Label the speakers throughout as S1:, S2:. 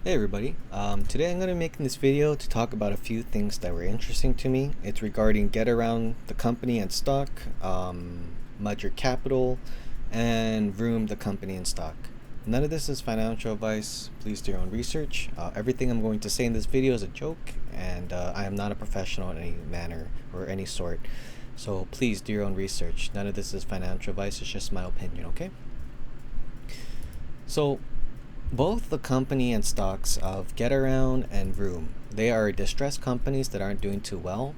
S1: Hey everybody, today I'm going to be making this video to talk about a few things that were interesting to me. It's regarding Getaround, the company and stock, Mudrick Capital, and Vroom, the company and stock. None of this is financial advice. Please do your own research. Everything I'm going to say in this video is a joke, and I am not a professional in any manner or any sort. So please do your own research. None of this is financial advice, it's just my opinion, okay? So, both the company and stocks of Getaround and Vroom, they are distressed companies that aren't doing too well.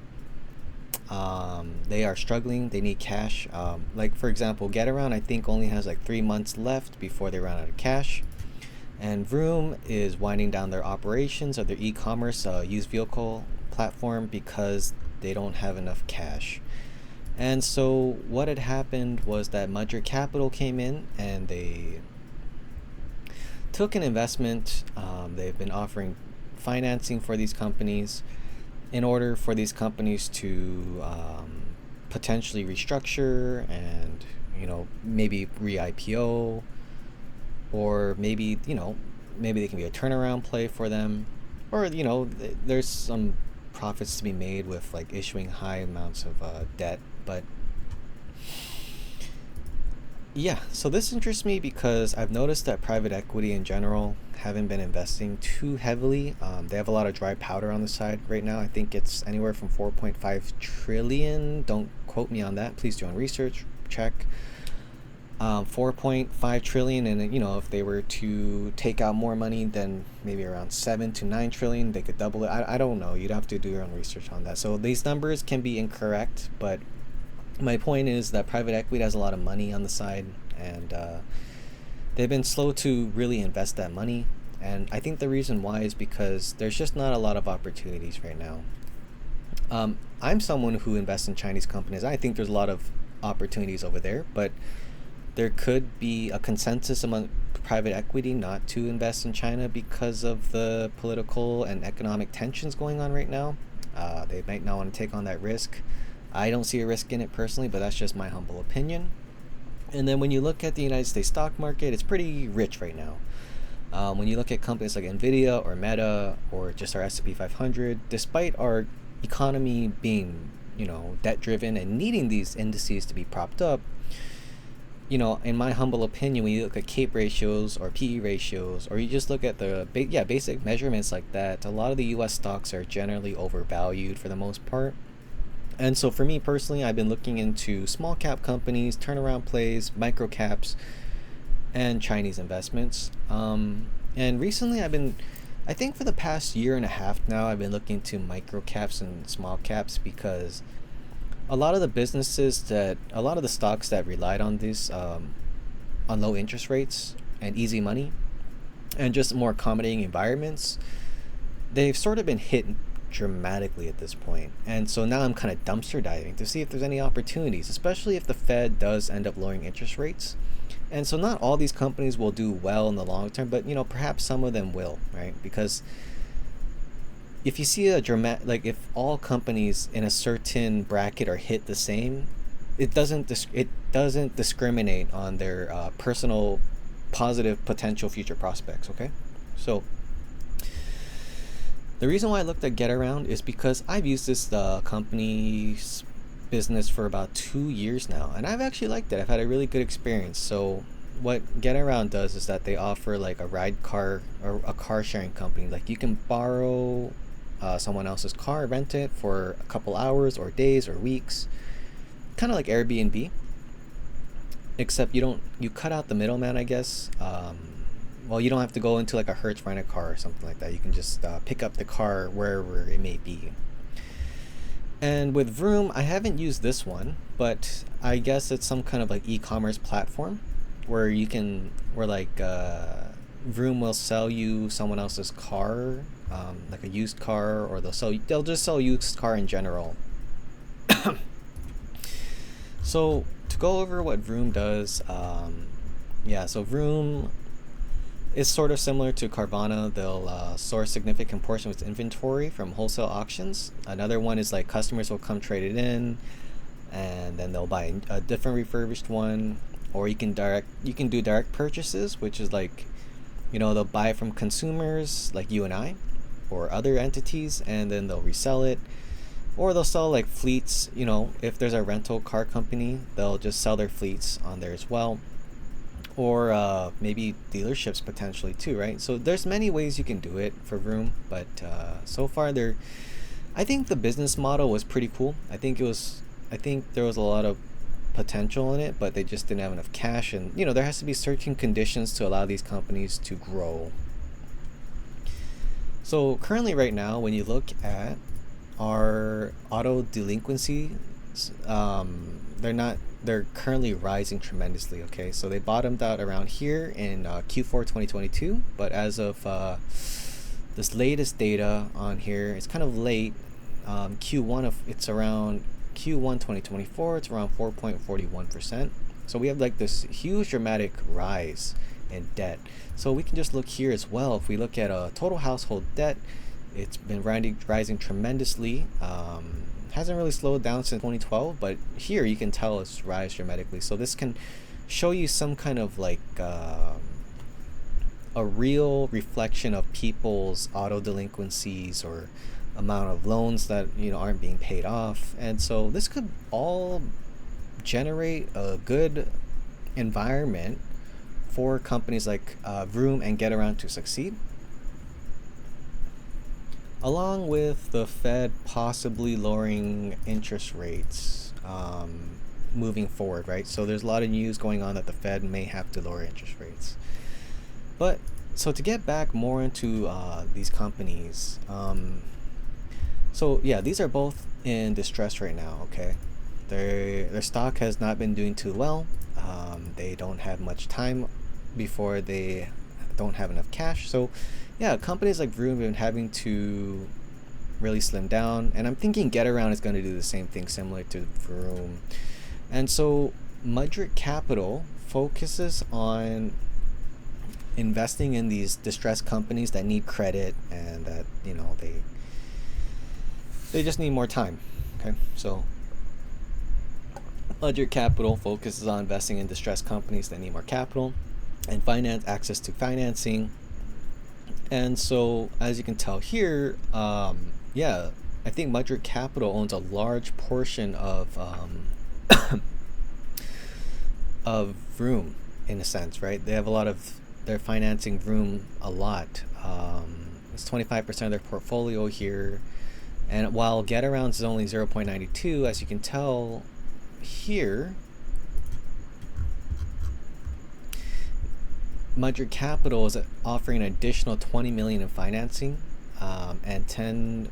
S1: They are struggling. They need cash. Like for example, Getaround I think only has like 3 months left before they run out of cash, and Vroom is winding down their operations of their e-commerce used vehicle platform because they don't have enough cash. And so what had happened was that Mudrick Capital came in and they took an investment. They've been offering financing for these companies in order for these companies to potentially restructure and maybe re-IPO, or maybe maybe they can be a turnaround play for them, or there's some profits to be made with like issuing high amounts of debt. But yeah, so this interests me because I've noticed that private equity in general haven't been investing too heavily. They have a lot of dry powder on the side right now. I think it's anywhere from 4.5 trillion. Don't quote me on that. Please do your own research. Check. 4.5 trillion, and if they were to take out more money, then maybe around 7 to 9 trillion, they could double it. I don't know. You'd have to do your own research on that. So these numbers can be incorrect, but my point is that private equity has a lot of money on the side, and they've been slow to really invest that money. And I think the reason why is because there's just not a lot of opportunities right now. I'm someone who invests in Chinese companies. I think there's a lot of opportunities over there, but there could be a consensus among private equity not to invest in China because of the political and economic tensions going on right now. They might not want to take on that risk. I don't see a risk in it personally, but that's just my humble opinion. And then when you look at the United States stock market, it's pretty rich right now. When you look at companies like Nvidia or Meta or just our S&P 500, despite our economy being, debt driven and needing these indices to be propped up, in my humble opinion, when you look at CAPE ratios or PE ratios, or you just look at the basic measurements like that, a lot of the US stocks are generally overvalued for the most part. And so for me personally, I've been looking into small cap companies, turnaround plays, micro caps, and Chinese investments. And recently I think for the past year and a half now, I've been looking into micro caps and small caps because a lot of the stocks that relied on these, on low interest rates and easy money and just more accommodating environments, they've sort of been hit dramatically at this point. And so now I'm kind of dumpster diving to see if there's any opportunities, especially if the Fed does end up lowering interest rates. And so not all these companies will do well in the long term, but perhaps some of them will, right? Because if you see if all companies in a certain bracket are hit the same, it doesn't discriminate on their personal positive potential future prospects. Okay, so the reason why I looked at Getaround is because I've used this company's business for about 2 years now, and I've actually liked it. I've had a really good experience. So what Getaround does is that they offer like a ride car or a car sharing company. Like you can borrow someone else's car, rent it for a couple hours or days or weeks, kind of like Airbnb, except you cut out the middleman, I guess. Well, you don't have to go into like a Hertz rent a car or something like that. You can just pick up the car wherever it may be. And with Vroom, I haven't used this one, but I guess it's some kind of like e-commerce platform where Vroom will sell you someone else's car, like a used car, or they'll just sell used car in general. So to go over what Vroom does, so Vroom is sort of similar to Carvana. They'll source significant portion of its inventory from wholesale auctions. Another one is like customers will come trade it in, and then they'll buy a different refurbished one. Or you can do direct purchases, which is like They'll buy from consumers like you and I or other entities, and then they'll resell it. Or they'll sell like fleets, if there's a rental car company, they'll just sell their fleets on there as well. Or maybe dealerships potentially too, right? So there's many ways you can do it for Vroom, but so far I think the business model was pretty cool. I think there was a lot of potential in it, but they just didn't have enough cash, and there has to be certain conditions to allow these companies to grow. So currently right now, when you look at our auto delinquency, they're currently rising tremendously. Okay, so they bottomed out around here in Q4 2022, but as of this latest data on here, it's kind of late. It's around Q1 2024, it's around 4.41%. So we have like this huge dramatic rise in debt. So we can just look here as well. If we look at total household debt, it's been rising tremendously. Hasn't really slowed down since 2012, but here you can tell it's rise dramatically. So this can show you some kind of like a real reflection of people's auto delinquencies or amount of loans that aren't being paid off. And so this could all generate a good environment for companies like Vroom and Getaround to succeed, along with the Fed possibly lowering interest rates moving forward, right? So there's a lot of news going on that the Fed may have to lower interest rates. But so to get back more into these companies, so yeah, these are both in distress right now. Okay, their stock has not been doing too well. They don't have much time before they don't have enough cash. So yeah, companies like Vroom have been having to really slim down, and I'm thinking Getaround is going to do the same thing similar to Vroom. And so Mudrick Capital focuses on investing in these distressed companies that need credit and that they just need more time. Okay, so Mudrick Capital focuses on investing in distressed companies that need more capital and access to financing. And so as you can tell here, yeah, I think Mudrick Capital owns a large portion of of Vroom in a sense, right? They have a lot of, they're financing Vroom a lot. It's 25% of their portfolio here. And while Getarounds is only 0.92, as you can tell here, Mudrick Capital is offering an additional $20 million in financing, and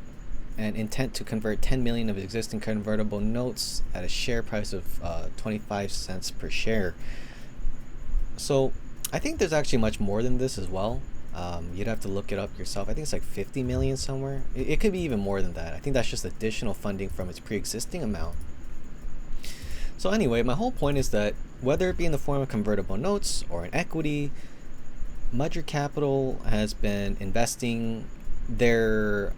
S1: intent to convert 10 million of existing convertible notes at a share price of 25 cents per share. So I think there's actually much more than this as well. You'd have to look it up yourself. I think it's like 50 million somewhere. It could be even more than that. I think that's just additional funding from its pre-existing amount. So anyway, my whole point is that whether it be in the form of convertible notes or in equity, Mudrick Capital has been investing their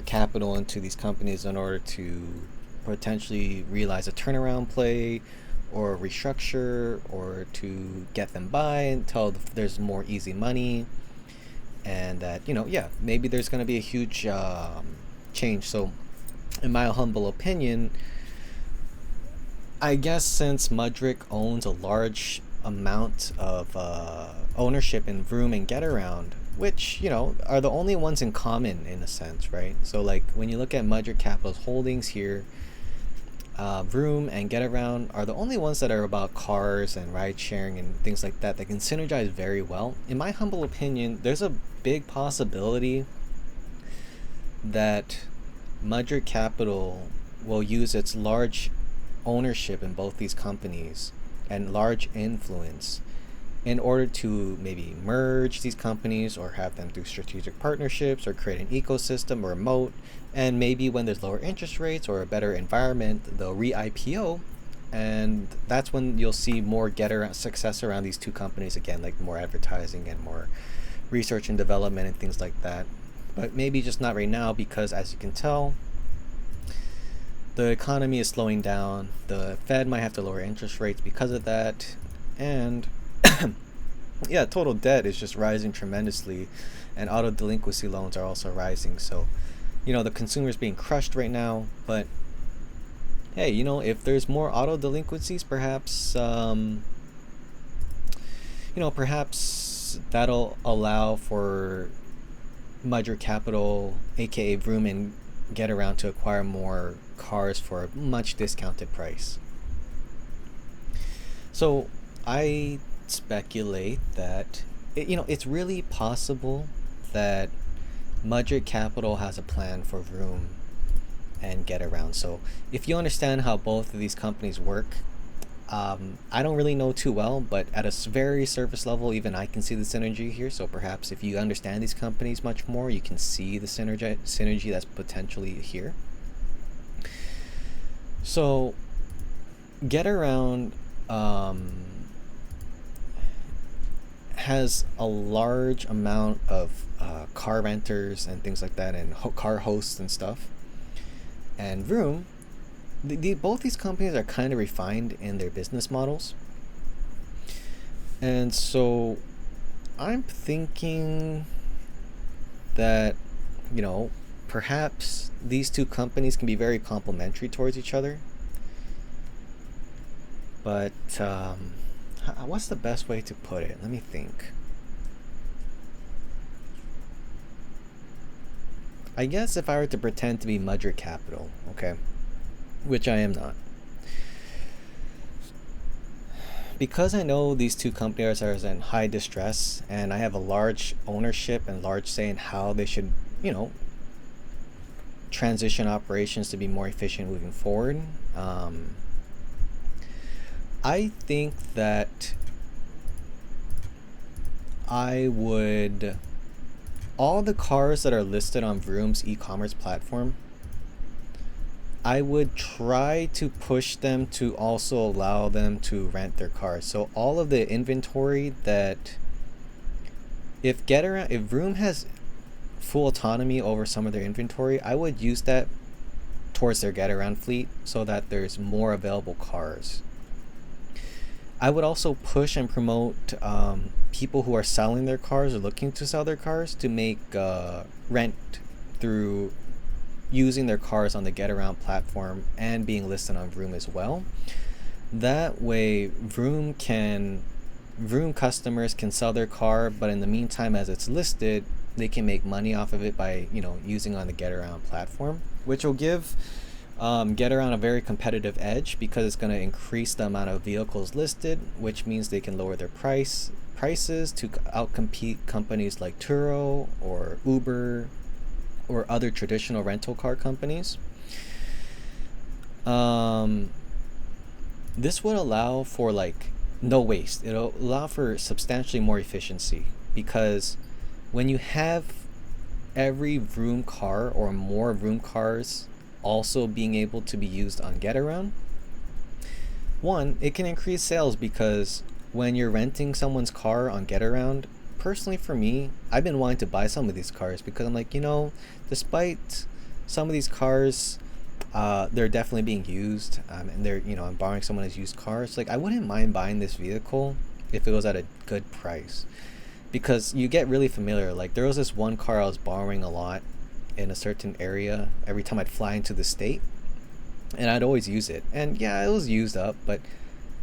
S1: capital into these companies in order to potentially realize a turnaround play or restructure, or to get them by until there's more easy money, and that maybe there's going to be a huge change. So in my humble opinion, I guess since Mudrick owns a large amount of ownership in Vroom and Getaround, which are the only ones in common in a sense, right? So like when you look at Mudrick Capital's holdings here, Vroom and Getaround are the only ones that are about cars and ride sharing and things like that can synergize very well. In my humble opinion, there's a big possibility that Mudrick Capital will use its large ownership in both these companies and large influence in order to maybe merge these companies or have them do strategic partnerships or create an ecosystem or a moat. And maybe when there's lower interest rates or a better environment, they'll re-IPO, and that's when you'll see more success around these two companies again, like more advertising and more research and development and things like that. But maybe just not right now, because as you can tell, the economy is slowing down. The Fed might have to lower interest rates because of that, and Yeah, total debt is just rising tremendously, and auto delinquency loans are also rising. So, the consumer's being crushed right now. But hey, if there's more auto delinquencies, perhaps that'll allow for Mudrick Capital, aka Vroom and Getaround, to acquire more cars for a much discounted price. So I speculate that it's really possible that Mudrick Capital has a plan for Vroom and Getaround. So if you understand how both of these companies work, I don't really know too well, but at a very surface level, even I can see the synergy here. So perhaps if you understand these companies much more, you can see the synergy that's potentially here. So Getaround has a large amount of car renters and things like that, and car hosts and stuff. And Vroom, both these companies are kind of refined in their business models. And so I'm thinking that, perhaps these two companies can be very complementary towards each other. But what's the best way to put it? Let me think. I guess if I were to pretend to be Mudrick Capital, okay, which I am not, because I know these two companies are in high distress, and I have a large ownership and large say in how they should, transition operations to be more efficient moving forward. I think that I would, all the cars that are listed on Vroom's e-commerce platform, I would try to push them to also allow them to rent their cars. So all of the inventory that, if Vroom has full autonomy over some of their inventory, I would use that towards their Getaround fleet so that there's more available cars. I would also push and promote people who are selling their cars or looking to sell their cars to make rent through using their cars on the Getaround platform and being listed on Vroom as well. That way, Vroom customers can sell their car, but in the meantime, as it's listed, they can make money off of it by using on the Getaround platform, which will give Getaround a very competitive edge because it's going to increase the amount of vehicles listed, which means they can lower their prices to outcompete companies like Turo or Uber or other traditional rental car companies. This would allow for no waste. It'll allow for substantially more efficiency, because when you have every Vroom car or more Vroom cars also being able to be used on Getaround, one, it can increase sales, because when you're renting someone's car on Getaround, personally for me, I've been wanting to buy some of these cars because I'm like, despite some of these cars, they're definitely being used, and they're, I'm borrowing someone's used car. It's like, I wouldn't mind buying this vehicle if it was at a good price, because you get really familiar. Like, there was this one car I was borrowing a lot in a certain area every time I'd fly into the state, and I'd always use it. And yeah, it was used up, but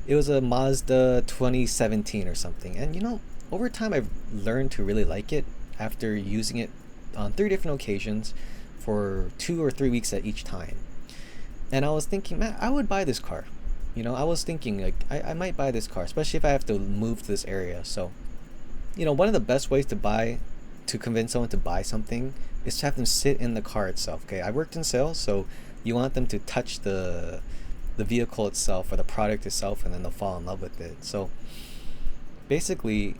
S1: it was a Mazda 2017 or something. And over time I've learned to really like it after using it on 3 different occasions for 2 or 3 weeks at each time. And I was thinking, man, I would buy this car. I was thinking I might buy this car, especially if I have to move to this area. So one of the best ways to convince someone to buy something is to have them sit in the car itself. Okay, I worked in sales, so you want them to touch the vehicle itself or the product itself, and then they'll fall in love with it. So basically,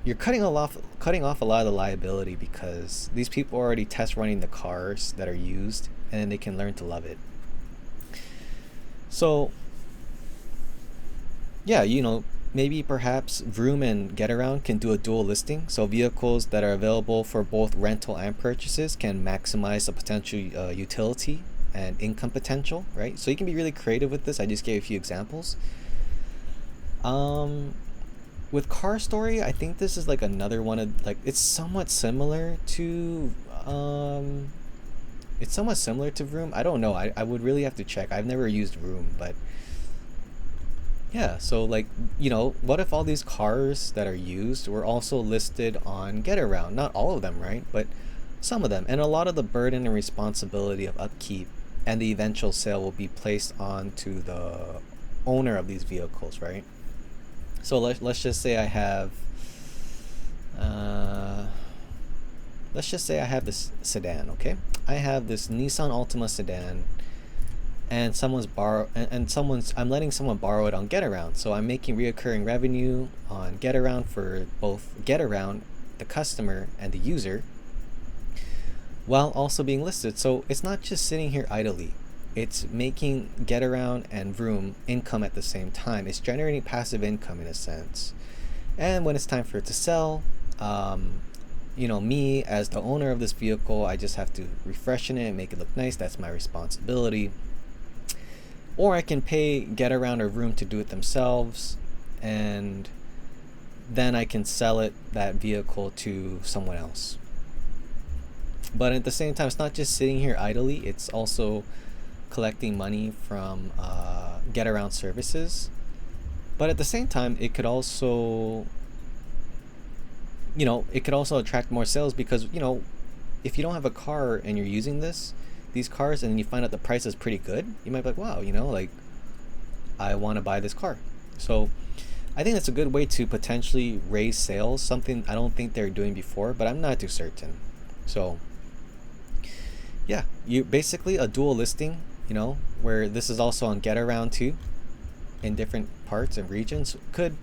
S1: you're cutting off a lot of the liability, because these people are already test running the cars that are used, and then they can learn to love it. So yeah, maybe perhaps Vroom and Getaround can do a dual listing, so vehicles that are available for both rental and purchases can maximize the potential utility and income potential, right? So you can be really creative with this. I just gave a few examples. Um, with Car Story, I think this is like another one of like it's somewhat similar to Vroom. I don't know. I would really have to check. I've never used Vroom, but yeah. So like what if all these cars that are used were also listed on Getaround? Not all of them, right? But some of them, and a lot of the burden and responsibility of upkeep and the eventual sale will be placed onto the owner of these vehicles, right? So let's just say I have uh, let's just say I have this sedan, okay? I have this Nissan Altima sedan, and I'm letting someone borrow it on Getaround. So I'm making reoccurring revenue on Getaround for both Getaround, the customer, and the user, while also being listed. So it's not just sitting here idly. It's making Getaround and Vroom income at the same time. It's generating passive income in a sense. And when it's time for it to sell, me as the owner of this vehicle, I just have to refreshen it and make it look nice. That's my responsibility. Or I can pay Getaround or Vroom to do it themselves, and then I can sell that vehicle to someone else. But at the same time, it's not just sitting here idly. It's also collecting money from Getaround services. But at the same time, it could also attract more sales because if you don't have a car and you're using these cars, and then you find out the price is pretty good, you might be like, wow, like I want to buy this car. So I think that's a good way to potentially raise sales, something I don't think they're doing before, but I'm not too certain. So yeah, you basically a dual listing, where this is also on Getaround too, in different parts and regions, could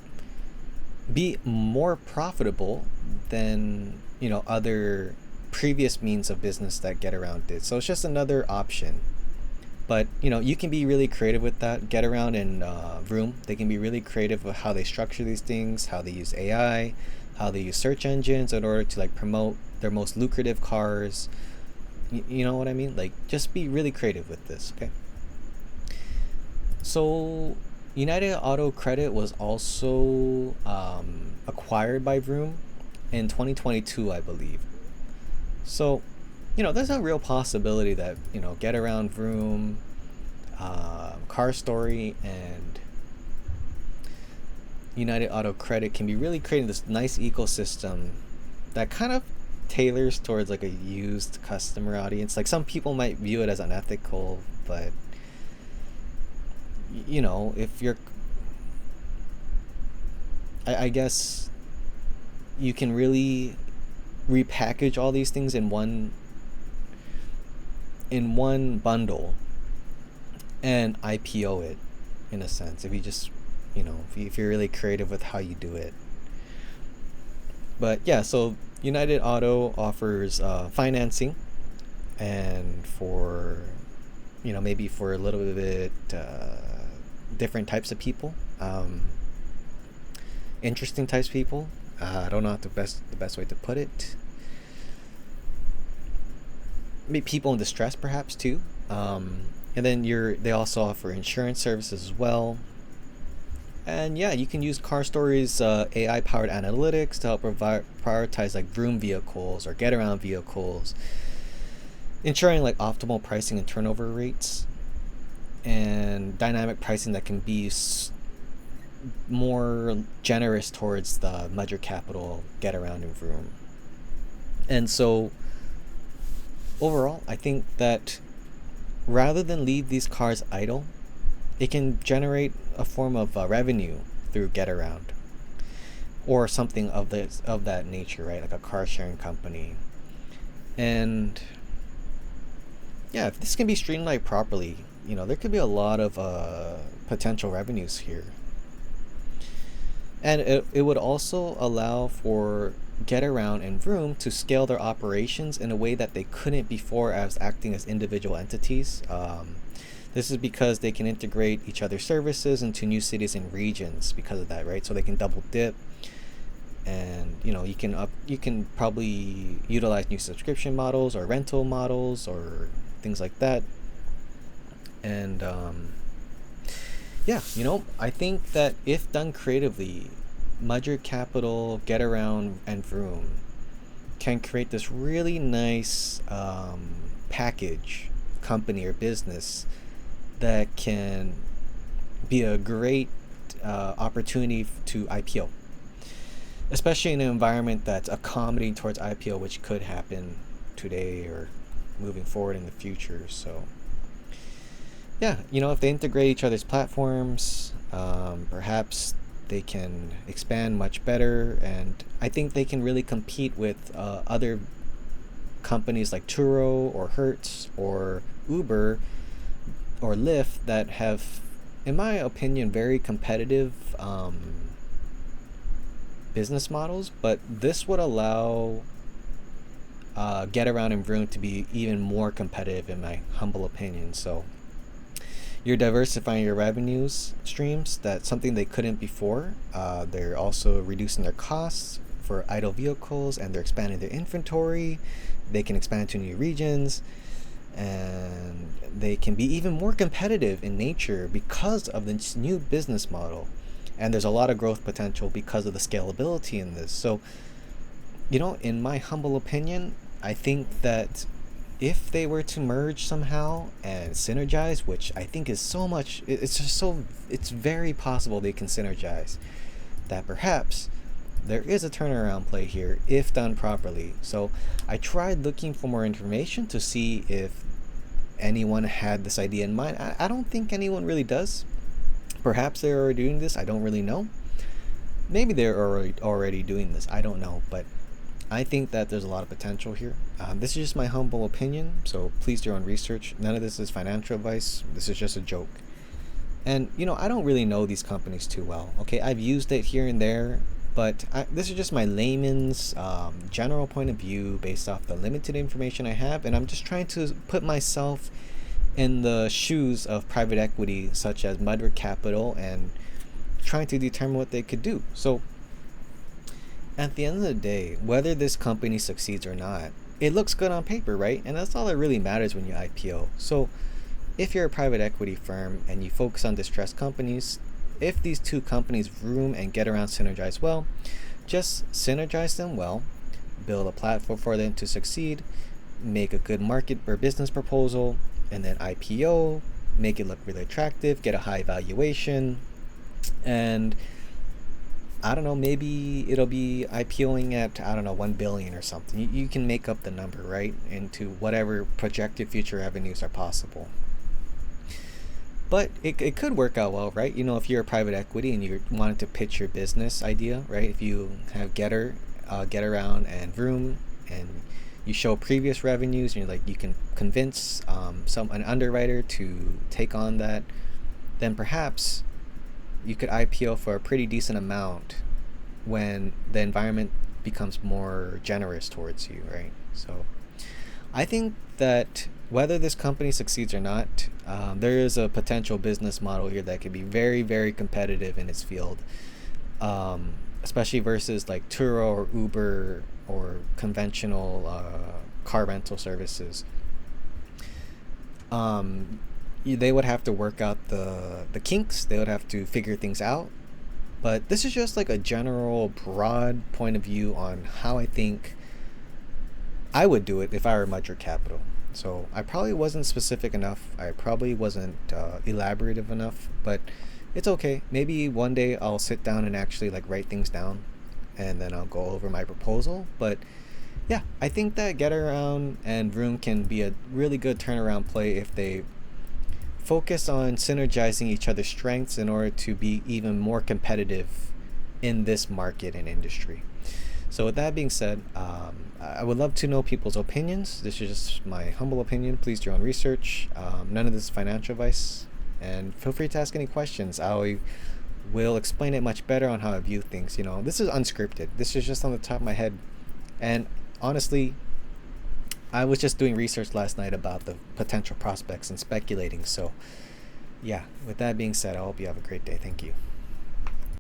S1: be more profitable than other previous means of business that Getaround did. So it's just another option. But you can be really creative with that. Getaround and Vroom, they can be really creative with how they structure these things, how they use AI, how they use search engines in order to like promote their most lucrative cars. You know what I mean? Like, just be really creative with this, okay? So United Auto Credit was also acquired by Vroom in 2022, I believe. So, there's a real possibility that, Getaround, Vroom, Car Story, and United Auto Credit can be really creating this nice ecosystem that kind of tailors towards like a used customer audience. Like, some people might view it as unethical, but if you're I guess you can really repackage all these things in one bundle and IPO it, in a sense, if you just if you're really creative with how you do it. But yeah, so United Auto offers financing, and for maybe for a little bit different types of people, interesting types of people. I don't know the best way to put it. Maybe people in distress, perhaps, too. And then they also offer insurance services as well. And yeah, you can use Car Story's AI powered analytics to help prioritize like Vroom vehicles or Getaround vehicles, ensuring like optimal pricing and turnover rates, and dynamic pricing that can be more generous towards the Mudrick Capital, Getaround, and Vroom. And so overall, I think that rather than leave these cars idle, it can generate a form of revenue through Getaround or something of that nature, right? Like a car sharing company. And yeah, if this can be streamlined properly, there could be a lot of potential revenues here. And it would also allow for Getaround and Vroom to scale their operations in a way that they couldn't before, as acting as individual entities. This is because they can integrate each other's services into new cities and regions because of that, right? So they can double dip, and you can probably utilize new subscription models or rental models or things like that. And Yeah, I think that if done creatively, Mudrick Capital, Getaround, and Vroom can create this really nice package company or business that can be a great opportunity to IPO, especially in an environment that's accommodating towards IPO, which could happen today or moving forward in the future. So, yeah, if they integrate each other's platforms, perhaps they can expand much better, and I think they can really compete with other companies like Turo or Hertz or Uber or Lyft that have, in my opinion, very competitive business models. But this would allow Getaround and Vroom to be even more competitive, in my humble opinion. So you're diversifying your revenues streams. That's something they couldn't before. They're also reducing their costs for idle vehicles, and they're expanding their inventory. They can expand to new regions, and they can be even more competitive in nature because of this new business model. And there's a lot of growth potential because of the scalability in this. So, in my humble opinion, I think that if they were to merge somehow and synergize, which I think is so much, it's very possible they can synergize, that perhaps there is a turnaround play here if done properly. So I tried looking for more information to see if anyone had this idea in mind. I don't think anyone really does. Perhaps they're already doing this. I don't really know. Maybe they're already doing this. I don't know. But I think that there's a lot of potential here. This is just my humble opinion, so please do your own research. None of this is financial advice. This is just a joke. And, I don't really know these companies too well. Okay, I've used it here and there, but this is just my layman's general point of view based off the limited information I have. And I'm just trying to put myself in the shoes of private equity, such as Mudrick Capital, and trying to determine what they could do. So, at the end of the day, whether this company succeeds or not, it looks good on paper, right? And that's all that really matters when you IPO. So if you're a private equity firm and you focus on distressed companies, if these two companies, Vroom and Getaround, synergize well, just synergize them well, build a platform for them to succeed, make a good market or business proposal, and then IPO, make it look really attractive, get a high valuation, and I don't know, maybe it'll be IPOing at, 1 billion or something. You can make up the number, right? Into whatever projected future revenues are possible. But it could work out well, right? If you're a private equity and you wanted to pitch your business idea, right? If you have Getaround and Vroom, and you show previous revenues, and you're like, you can convince an underwriter to take on that, then perhaps you could IPO for a pretty decent amount when the environment becomes more generous towards you, right? So I think that whether this company succeeds or not, there is a potential business model here that could be very, very competitive in its field, especially versus like Turo or Uber or conventional car rental services. They would have to work out the kinks. They would have to figure things out. But this is just like a general, broad point of view on how I think I would do it if I were Mudrick Capital. So I probably wasn't specific enough. I probably wasn't elaborative enough. But it's okay. Maybe one day I'll sit down and actually like write things down, and then I'll go over my proposal. But yeah, I think that Getaround and Vroom can be a really good turnaround play if they focus on synergizing each other's strengths in order to be even more competitive in this market and industry. So with that being said, I would love to know people's opinions. This is just my humble opinion. Please do your own research. None of this is financial advice. And feel free to ask any questions. I will explain it much better on how I view things. This is unscripted. This is just on the top of my head. And honestly, I was just doing research last night about the potential prospects and speculating. So, yeah, with that being said, I hope you have a great day. Thank you.